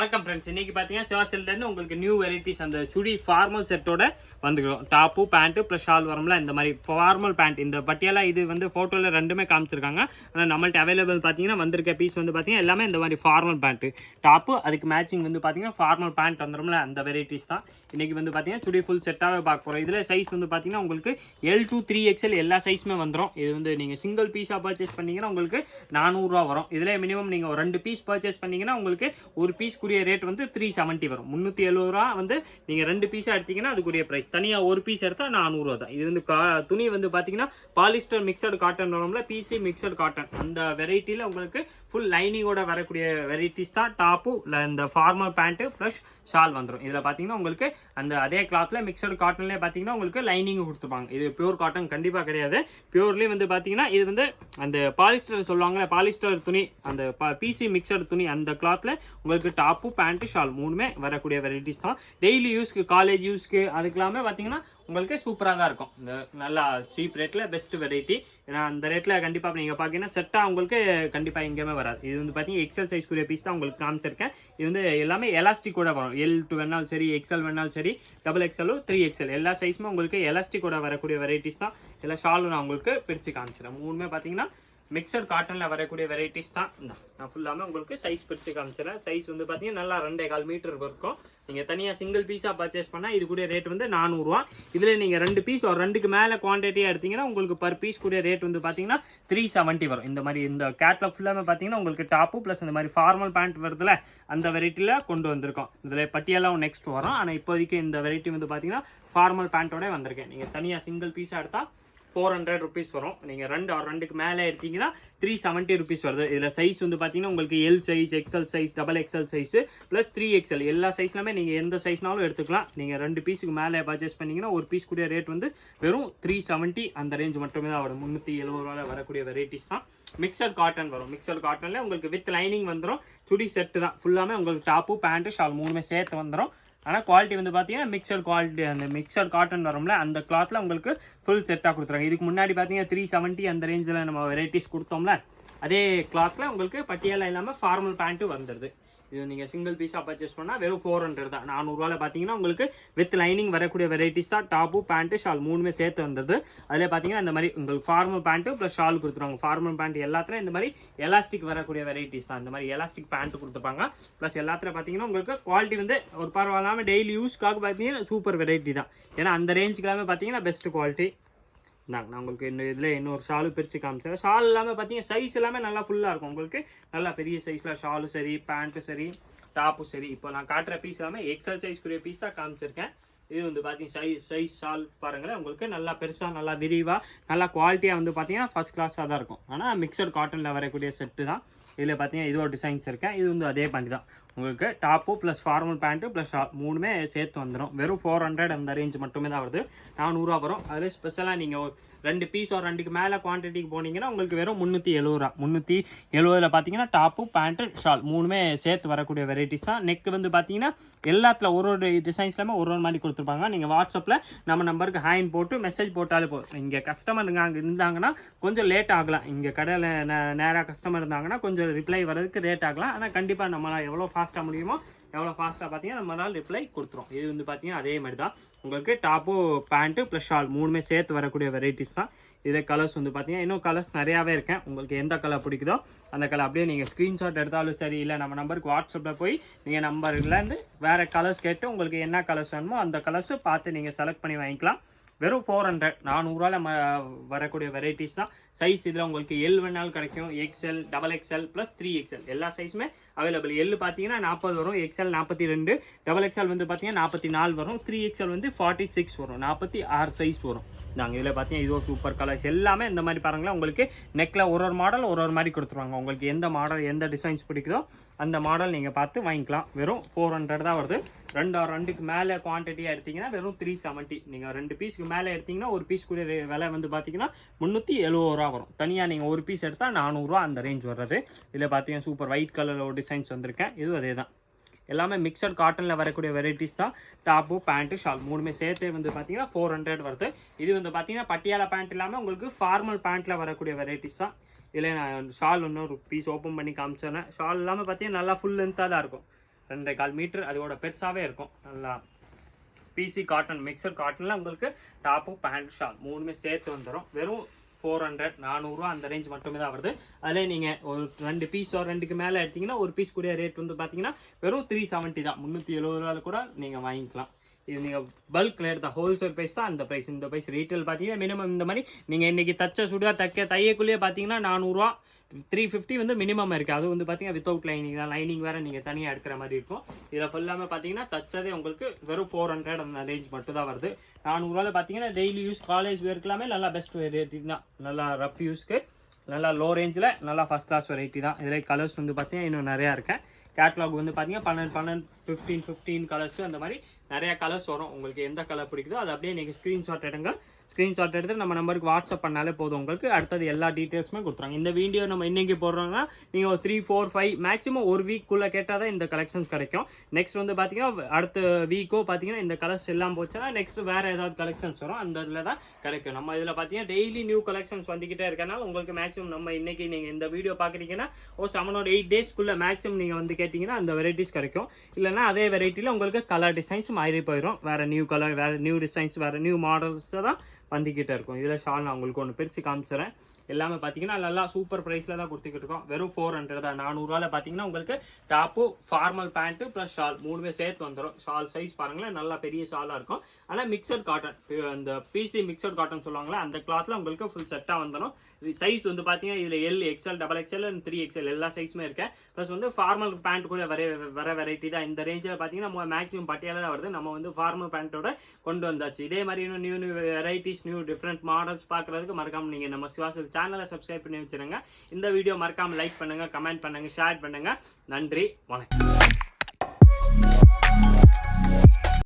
வணக்கம் ஃப்ரெண்ட்ஸ். இன்னைக்கு பார்த்தீங்கன்னா சிவா சில்டர்னு உங்களுக்கு நியூ வெரைட்டிஸ் அந்த சுடி ஃபார்மல் செட்டோட வந்துக்கிறோம். டாப்பு பேண்ட்டு ப்ளஸ் ஷால் வரும்ல, இந்த மாதிரி ஃபார்மல் பேண்ட். இந்த பட்டியெல்லாம் இது வந்து ஃபோட்டோவில் ரெண்டுமே காமிச்சிருக்காங்க. ஆனால் நம்மள்ட்ட அவைலபிள் பார்த்தீங்கன்னா வந்திருக்க பீஸ் வந்து பார்த்தீங்கன்னா எல்லாமே இந்த மாதிரி ஃபார்மல் பேண்ட்டு. டாப்பு அதுக்கு மேட்சிங் வந்து பார்த்தீங்கன்னா ஃபார்மல் பேண்ட் வந்துடும்ல, அந்த வெரைட்டிஸ் தான் இன்றைக்கி வந்து பார்த்தீங்கன்னா சுடி ஃபுல் செட்டாகவே பார்க்க போகிறோம். இதில் சைஸ் வந்து பார்த்தீங்கன்னா உங்களுக்கு L to 3XL எல்லா சைஸுமே வந்துடும். இது வந்து நீங்கள் சிங்கிள் பீஸாக பர்ச்சேஸ் பண்ணிங்கன்னா உங்களுக்கு 400 வரும். இதில் மினிமம் நீங்கள் ஒரு 2 பீஸ் பர்ச்சேஸ் பண்ணிங்கன்னா உங்களுக்கு ஒரு பீஸ்க்குரிய ரேட் வந்து 370 வரும். 370 வந்து நீங்கள் 2 பீஸாக எடுத்தீங்கன்னா அதுக்குரிய ப்ரைஸ். தனியாக ஒரு பீஸ் எடுத்தால் 400 தான். இது வந்து துணி வந்து பார்த்தீங்கன்னா பாலிஸ்டர் மிக்சடு காட்டன் வரும்ல, பிசி மிக்சடு காட்டன், அந்த வெரைட்டியில் உங்களுக்கு ஃபுல் லைனிங்கோட வரக்கூடிய வெரைட்டிஸ் தான் டாப்பு இந்த ஃபார்மல் பேண்ட்டு ப்ளஸ் ஷால் வந்துடும். இதில் பார்த்தீங்கன்னா உங்களுக்கு அந்த அதே கிளாத்தில் மிக்சடு காட்டன்லேயே பார்த்தீங்கன்னா உங்களுக்கு லைனிங் கொடுத்துருப்பாங்க. இது பியூர் காட்டன் கண்டிப்பாக கிடையாது. பியூர்லேயே வந்து பார்த்தீங்கன்னா இது வந்து அந்த பாலிஸ்டர் சொல்லுவாங்கல்ல, பாலிஸ்டர் துணி, அந்த பிசி மிக்சடு துணி, அந்த கிளாத்தில் உங்களுக்கு டாப்பு பேண்ட்டு ஷால் மூணுமே வரக்கூடிய வெரைட்டிஸ் தான். டெய்லி யூஸ்க்கு, காலேஜ் யூஸ்க்கு, அதுக்கெல்லாமே பார்த்தீங்கன்னா உங்களுக்கு சூப்பராக தான் இருக்கும். இந்த நல்லா சீப் ரேட்டில் பெஸ்ட் வெரைட்டி. ஏன்னா அந்த ரேட்டில் கண்டிப்பாக நீங்கள் பார்த்தீங்கன்னா செட்டாக உங்களுக்கு கண்டிப்பாக எங்கேயுமே வராது. இது வந்து பார்த்தீங்கன்னா எக்ஸல் சைஸ்க்குரிய பீஸ் தான் உங்களுக்கு காமிச்சிருக்கேன். இது வந்து எல்லாமே எலாஸ்டிக்கோட வரும். L2 வேணாலும் சரி, எக்ஸல் வேணாலும் சரி, XXL 3XL எல்லா சைஸுமே உங்களுக்கு எலாஸ்டிக்கோட வரக்கூடிய வெரைட்டிஸ் தான். எல்லா ஷாலும் நான் உங்களுக்கு பிரித்து காமிச்சிடறேன். மூணுமே பார்த்தீங்கன்னா மிக்சட் காட்டனில் வரக்கூடிய வெரைட்டிஸ் தான். நான் ஃபுல்லாமே உங்களுக்கு சைஸ் பிரித்து காமிச்சிடறேன். சைஸ் வந்து பார்த்தீங்கன்னா நல்லா 2.25 மீட்டர் இருக்கும். நீங்கள் தனியாக சிங்கிள் பீஸாக பர்ச்சேஸ் பண்ணால் இது கூட ரேட் வந்து 400. இதில் நீங்கள் 2 பீஸ் ஒரு 2க்கு மேலே குவான்டிட்டியாக எடுத்தீங்கன்னா உங்களுக்கு பர் பீஸ் கூட ரேட் வந்து பார்த்தீங்கன்னா 370 வரும். இந்த மாதிரி இந்த கேட்லாக் ஃபுல்லாமே பார்த்தீங்கன்னா உங்களுக்கு டாப்பு ப்ளஸ் இந்த மாதிரி ஃபார்மல் பேண்ட் வருதுல, அந்த வெரைட்டியில் கொண்டு வந்திருக்கோம். இதில் பட்டியெல்லாம் நெக்ஸ்ட் வரும். ஆனால் இப்போதைக்கு இந்த வெரைட்டி வந்து பார்த்தீங்கன்னா ஃபார்மல் பேண்ட்டோட வந்திருக்கேன். நீங்கள் தனியாக சிங்கிள் பீஸாக எடுத்தால் 400 ருபீஸ் வரும். நீங்கள் 2க்கு மேலே எடுத்தீங்கன்னா 370 ருபீஸ் வருது. இதில் சைஸ் வந்து பார்த்தீங்கன்னா உங்களுக்கு L size, XL size, XXL size plus 3XL எல்லா சைஸ்லாமே நீங்கள் எந்த சைஸ்னாலும் எடுத்துக்கலாம். நீங்கள் 2 பீஸுக்கு மேலே பர்ச்சேஸ் பண்ணிங்கன்னா ஒரு பீஸ் கூட ரேட் வந்து வெறும் 370 அந்த ரேஞ்ச் மட்டுமே தான் வரும். 370 வரக்கூடிய வெரைட்டிஸ் தான். மிக்சட் காட்டன் வரும். மிக்சட் காட்டனில் உங்களுக்கு வித் லைனிங் வந்துடும். சுடி செட்டு தான் ஃபுல்லாமே உங்களுக்கு டாப்பு பேண்ட்டு ஷால் மூணுமே சேர்த்து வந்துடும். ஆனால் குவாலிட்டி வந்து பார்த்தீங்கன்னா மிக்சட் குவாலிட்டி, அந்த மிக்சட் காட்டன் வரும்ல, அந்த கிளாத்தில் உங்களுக்கு ஃபுல் செட்டாக கொடுத்துருவாங்க. இதுக்கு முன்னாடி பார்த்தீங்கன்னா 370 அந்த ரேஞ்சில் நம்ம வெரைட்டிஸ் கொடுத்தோம்ல, அதே கிளாத்தில் உங்களுக்கு பட்டியெல்லாம் இல்லாமல் ஃபார்மல் பேண்ட்டு வந்துடுது. இது நீங்கள் சிங்கிள் பீஸாக பர்ச்சேஸ் பண்ணால் வெறும் 400 தான். 400 பார்த்தீங்கன்னா உங்களுக்கு வித் லைனிங் வரக்கூடிய வெரைட்டிஸ் தான். டாப்பு பேண்ட்டு ஷால் மூணுமே சேர்த்து வந்தது. அதில் பார்த்தீங்கன்னா இந்த மாதிரி உங்களுக்கு ஃபார்மல் பேண்ட்டு ப்ளஸ் ஷால் கொடுத்துருவாங்க. ஃபார்மல் பேண்ட் எல்லாத்துலையும் இந்த மாதிரி எலாஸ்டிக் வரக்கூடிய வெரைட்டிஸ் தான். இந்த மாதிரி எலாஸ்டிக் பேண்ட்டு கொடுத்துருப்பாங்க. ப்ளஸ் எல்லாத்துலையும் பார்த்தீங்கன்னா உங்களுக்கு குவாலிட்டி வந்து ஒரு பரவாயில்லாமல் டெய்லி யூஸ்க்காக பார்த்தீங்கன்னா சூப்பர் வெரைட்டி தான். ஏன்னா அந்த ரேஞ்சுக்கெல்லாமே பார்த்தீங்கன்னா பெஸ்ட் குவாலிட்டி இந்தாங்க. நான் உங்களுக்கு இதில் இன்னொரு ஷாலு பிரித்து காமிச்சேன். ஷால் எல்லாமே பார்த்தீங்கன்னா சைஸ் எல்லாமே நல்லா ஃபுல்லாக இருக்கும். உங்களுக்கு நல்லா பெரிய சைஸில் ஷாலும் சரி, பேண்ட்டும் சரி, டாப்பும் சரி. இப்போ நான் காட்டுற பீஸ் எல்லாமே XL சைஸ்க்குரிய பீஸ் தான் காமிச்சிருக்கேன். இது வந்து பார்த்தீங்கன்னா சைஸ் ஷால் பாருங்களேன், உங்களுக்கு நல்லா பெருசாக, நல்லா விரிவாக, நல்லா குவாலிட்டியாக வந்து பார்த்தீங்கன்னா ஃபஸ்ட் கிளாஸாக தான் இருக்கும். ஆனால் மிக்சட் காட்டனில் வரக்கூடிய செட்டு தான். இதில் பார்த்தீங்கன்னா இது ஒரு டிசைன்ஸ் இருக்கேன். இது வந்து அதே பண்ணி தான் உங்களுக்கு top plus formal pant plus shawl மூணுமே சேர்த்து வந்துடும். வெறும் 400 அந்த ரேஞ்ச் மட்டுமே தான் வருது. 400 வரும். அதில் ஸ்பெஷலாக நீங்கள் 2 பீஸ் ஒரு 2க்கு மேலே குவான்டிட்டிக்கு போனீங்கன்னா உங்களுக்கு வெறும் 370. 370 பார்த்தீங்கன்னா டாப்பு பேண்ட்டு ஷால் மூணுமே சேர்த்து வரக்கூடிய வெரைட்டிஸ் தான். நெக் வந்து பார்த்தீங்கன்னா எல்லாத்தில் ஒரு டிசைன்ஸ்லாமே ஒரு மாதிரி கொடுத்துருப்பாங்க. நீங்கள் வாட்ஸ்அப்பில் நம்ம நம்பருக்கு ஹேண்ட் போட்டு மெசேஜ் போட்டாலே போதும். இங்கே கஸ்டமர் அங்கே இருந்தாங்கன்னா கொஞ்சம் லேட் ஆகலாம். இங்கே கடையில் நேராக கஸ்டமர் இருந்தாங்கன்னா கொஞ்சம் ரிப்ளை வர்றதுக்கு லேட் ஆகலாம். ஆனால் கண்டிப்பாக நம்மளால் எவ்வளோ ஃபாஸ்ட்டாக முடியுமோ எவ்வளோ ஃபாஸ்ட்டாக பார்த்தீங்கன்னா நம்மளால் ரிப்ளை கொடுத்துரும். இது வந்து பார்த்தீங்கன்னா அதே மாதிரி தான் உங்களுக்கு டாப்பு பேண்ட்டு ப்ளஸ் ஷால் மூணுமே சேர்த்து வரக்கூடிய வெரைட்டிஸ் தான். இதில் கலர்ஸ் வந்து பார்த்தீங்கன்னா இன்னும் கலர்ஸ் நிறையாவே இருக்கேன். உங்களுக்கு எந்த கலர் பிடிக்குதோ அந்த கலர் அப்படியே நீங்கள் ஸ்க்ரீன்ஷாட் எடுத்தாலும் சரி, இல்லை நம்ம நம்பருக்கு வாட்ஸ்அப்பில் போய் நீங்கள் நம்பர்லேருந்து வேறு கலர்ஸ் கேட்டு உங்களுக்கு என்ன கலர்ஸ் வேணுமோ அந்த கலர்ஸை பார்த்து நீங்கள் செலக்ட் பண்ணி வாங்கிக்கலாம். வெறும் 400. 400 வரக்கூடிய வெரைட்டிஸ் தான். சைஸ் இதில் உங்களுக்கு L வேணாலும் கிடைக்கும், XL, XXL ப்ளஸ் 3XL எல்லா சைஸுமே அவைலபிள். L பார்த்தீங்கன்னா 40 வரும், XL 42, XXL வந்து பார்த்தீங்கன்னா 44 வரும், 3XL வந்து 46 வரும், 46 சைஸ் வரும். நாங்கள் இதில் பார்த்தீங்கன்னா இது ஒரு சூப்பர் கலர்ஸ் எல்லாமே இந்த மாதிரி பாருங்களேன். உங்களுக்கு நெக்கில் ஒரு மாடல் ஒரு மாதிரி கொடுத்துருவாங்க. உங்களுக்கு எந்த மாடல் எந்த டிசைன்ஸ் பிடிக்குதோ அந்த மாடல் நீங்கள் பார்த்து வாங்கிக்கலாம். வெறும் 400 தான் வருது. 2க்கு மேலே குவான்டிட்டியாக எடுத்திங்கன்னா வெறும் 370. நீங்கள் 2 பீஸுக்கு மேலே எடுத்திங்கன்னா ஒரு பீஸ் கூட விலை வந்து பார்த்தீங்கன்னா 370 வரும். தனியாக நீங்கள் ஒரு பீஸ் எடுத்தால் 400 அந்த ரேஞ்ச் வர்றது. இதில் பார்த்தீங்கன்னா சூப்பர் ஒயிட் கலரில் ஒரு டிசைன்ஸ் வந்திருக்கேன். இதுவும் அதே தான். எல்லாமே மிக்சட் காட்டனில் வரக்கூடிய வெரைட்டிஸ் தான். டாப்பு பேண்ட்டு ஷால் மூணுமே சேர்த்து வந்து பார்த்தீங்கன்னா 400 வருது. இது வந்து பார்த்தீங்கன்னா பட்டியாலா பேண்ட் இல்லாமல் உங்களுக்கு ஃபார்மல் பேண்ட்டில் வரக்கூடிய வெரைட்டிஸ் தான். இதில் நான் ஷால் இன்னொரு பீஸ் ஓப்பன் பண்ணி காமிச்சேன். ஷால் இல்லாமல் பார்த்தீங்கன்னா நல்லா ஃபுல் லென்த்தாக தான் இருக்கும். 2.25 மீட்டர் அதோட பெருசாகவே இருக்கும். நல்லா பிசி காட்டன் மிக்சர் காட்டனில் உங்களுக்கு டாப்பு பேண்ட் ஷால் 3மே சேர்த்து வந்துடும். வெறும் 400 400 அந்த ரேஞ்ச் மட்டுமே தான் வருது. அதில் நீங்கள் ஒரு 2 பீஸ் ஒரு 2க்கு மேலே எடுத்திங்கன்னா ஒரு பீஸ் கூட ரேட் வந்து பார்த்தீங்கன்னா வெறும் 370 தான். 370 கூட நீங்கள் வாங்கிக்கலாம். இது நீங்கள் பல்க் ரேட் தான், ஹோல்சேல் ப்ரைஸ் தான் அந்த ப்ரைஸ். இந்த ப்ரைஸ் ரீட்டைல் பார்த்தீங்கன்னா மினிமம் இந்த மாதிரி நீங்கள் இன்றைக்கி தச்ச சுடிதார் தையக்குள்ளேயே பார்த்தீங்கன்னா 400 350 வந்து மினிமம் இருக்குது. அது வந்து பார்த்தீங்கன்னா வித்தவுட் லைனிங் தான். லைனிங் வேறு நீங்கள் தனியாக எடுக்கிற மாதிரி இருக்கும். இதில் ஃபுல்லாமே பார்த்தீங்கன்னா தச்சதே உங்களுக்கு வெறும் 400 அந்த ரேஞ்ச் மட்டும் தான் வருது. 400 பார்த்தீங்கன்னா டெய்லி யூஸ் காலேஜ் வேர்க்கெல்லாமே நல்லா பெஸ்ட் வெரைட்டி தான். நல்லா ரஃப் யூஸ்க்கு நல்லா லோ ரேஞ்சில் நல்லா ஃபஸ்ட் கிளாஸ் வெரைட்டி தான். இதில் கலர்ஸ் வந்து பார்த்தீங்கன்னா இன்னும் நிறையா இருக்கேன். கேட்லாக் வந்து பார்த்தீங்கன்னா 12 15 கலர்ஸ் அந்த மாதிரி நிறையா கலர்ஸ் வரும். உங்களுக்கு எந்த கலர் பிடிக்குதோ அதை அப்படியே நீங்கள் ஸ்க்ரீன்ஷாட் எடுங்க. ஸ்க்ரீன்ஷாட் எடுத்து நம்ம நம்பருக்கு வாட்ஸ்அப் பண்ணாலே போதும். உங்களுக்கு அடுத்தது எல்லா டீட்டெயில்ஸுமே கொடுத்துறாங்க. இந்த வீடியோ நம்ம இன்றைக்கி போடுறோம்னா நீங்கள் ஒரு 3 4 5 மேக்ஸிமம் ஒரு வீக்குள்ளே கேட்டால் தான் இந்த கலெக்ஷன்ஸ் கிடைக்கும். நெக்ஸ்ட் வந்து பார்த்தீங்கன்னா அடுத்த வீக்கோ பார்த்தீங்கன்னா இந்த கலர்ஸ் எல்லாம் போச்சுன்னா நெக்ஸ்ட் வேறு ஏதாவது கலெக்ஷன்ஸ் வரும். அந்த இதில் தான் கிடைக்கும். நம்ம இதில் பார்த்தீங்கன்னா டெய்லி நியூ கலெக்ஷன்ஸ் வந்துக்கிட்டே இருக்கனால உங்களுக்கு மேக்ஸிமம் நம்ம இன்றைக்கி நீங்கள் இந்த வீடியோ பார்க்குறீங்கன்னா 7 or 8 டேஸ்க்குள்ளே மேக்ஸிமம் நீங்கள் வந்து கேட்டிங்கன்னா அந்த வெரைட்டிஸ் கிடைக்கும். இல்லைனா அதே வெரைட்டியில் உங்களுக்கு கலர் டிசைன்ஸ் மாறி போயிடும். வேறு நியூ கலர் வேறு நியூ டிசைன்ஸ் வேறு நியூ மாடல்ஸை தான் வந்துக்கிட்டே இருக்கும். இதில் ஷால் நான் உங்களுக்கு ஒன்று பிரித்து காமிச்சிடறேன். எல்லாமே பார்த்தீங்கன்னா நல்லா சூப்பர் ப்ரைஸில் தான் கொடுத்துக்கிட்டு இருக்கோம். வெறும் 400 தான். 400 பார்த்தீங்கன்னா உங்களுக்கு top formal pant plus shawl 3மே சேர்த்து வந்துடும். ஷால் சைஸ் பாருங்களேன் நல்லா பெரிய ஷாலாக இருக்கும். ஆனால் மிக்சட் காட்டன் இந்த பிசி மிக்சட் காட்டன் சொல்லுவாங்களே அந்த கிளாத்தில் உங்களுக்கு ஃபுல் செட்டாக வந்துடும். சைஸ் வந்து பார்த்தீங்கன்னா இதில் L XL XXL 3XL எல்லா சைஸுமே இருக்கேன். ப்ளஸ் வந்து ஃபார்மல் பேண்ட் கூட வர வெரைட்டி தான். இந்த ரேஞ்சில் பார்த்தீங்கன்னா நம்ம மேக்ஸிமம் பட்டியால தான் வருது. நம்ம வந்து ஃபார்மல் பேண்ட்டோட கொண்டு வந்தாச்சு. இதே மாதிரி இன்னும் new varieties new different models பார்க்குறதுக்கு மறக்காமல் நீங்கள் நம்ம சிவாசல் சேனலை சப்ஸ்கிரைப் பண்ணி வச்சுருங்க. இந்த வீடியோ மறக்காமல் லைக் பண்ணுங்கள், கமெண்ட் பண்ணுங்கள், ஷேர் பண்ணுங்கள். நன்றி, வணக்கம்.